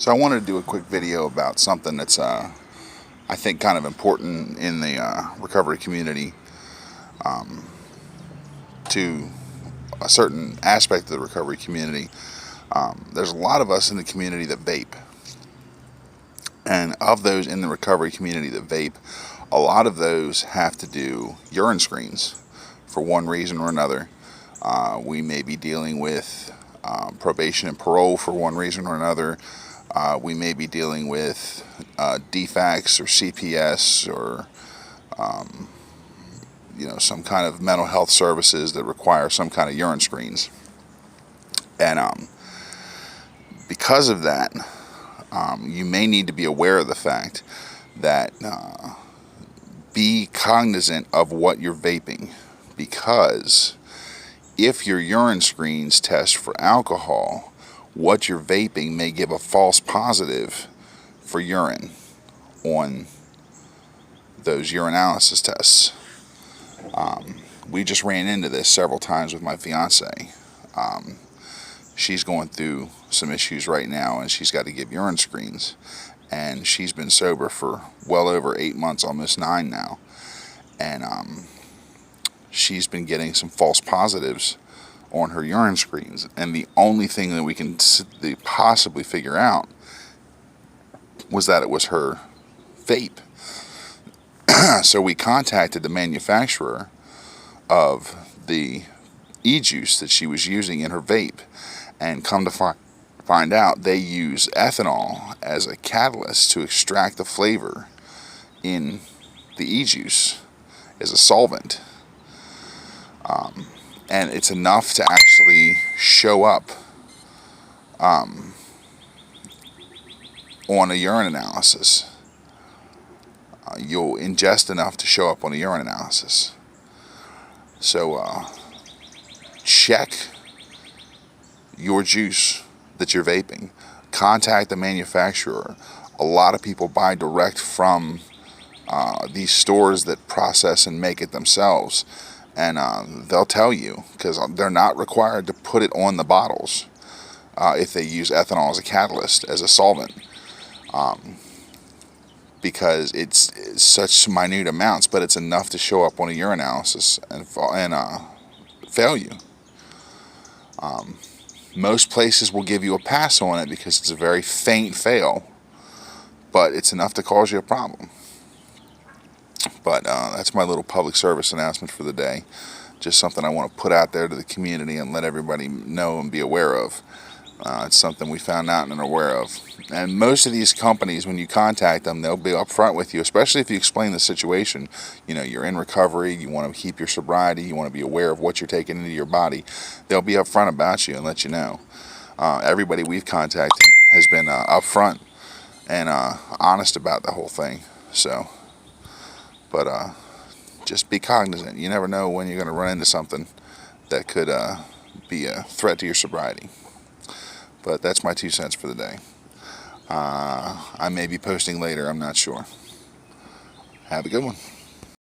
So I wanted to do a quick video about something that's I think kind of important in the recovery community, to a certain aspect of the recovery community. There's a lot of us in the community that vape, and of those in the recovery community that vape, a lot of those have to do urine screens for one reason or another. We may be dealing with probation and parole for one reason or another. We may be dealing with DFACS or CPS or some kind of mental health services that require some kind of urine screens. And because of that, you may need to be aware of the fact that be cognizant of what you're vaping, because if your urine screens test for alcohol, what you're vaping may give a false positive for urine on those urinalysis tests. We just ran into this several times with my fiance. She's going through some issues right now, and she's got to give urine screens, and she's been sober for well over 8 months, almost 9 now, and she's been getting some false positives on her urine screens, and the only thing that we can possibly figure out was that it was her vape. So we contacted the manufacturer of the e-juice that she was using in her vape, and come to find out they use ethanol as a catalyst to extract the flavor in the e-juice as a solvent. And it's enough to actually show up on a urine analysis. You'll ingest enough to show up on a urine analysis. So check your juice that you're vaping. Contact the manufacturer. A lot of people buy direct from these stores that process and make it themselves. And they'll tell you, because they're not required to put it on the bottles if they use ethanol as a catalyst, as a solvent, because it's such minute amounts, but it's enough to show up on a urinalysis and fail you. Most places will give you a pass on it because it's a very faint fail, but it's enough to cause you a problem. But that's my little public service announcement for the day. Just something I want to put out there to the community and let everybody know and be aware of. It's something we found out and are aware of. And most of these companies, when you contact them, they'll be upfront with you, especially if you explain the situation. You know, you're in recovery, you want to keep your sobriety, you want to be aware of what you're taking into your body. They'll be upfront about you and let you know. Everybody we've contacted has been upfront and honest about the whole thing. So, but just be cognizant. You never know when you're going to run into something that could be a threat to your sobriety. But that's my 2 cents for the day. I may be posting later, I'm not sure. Have a good one.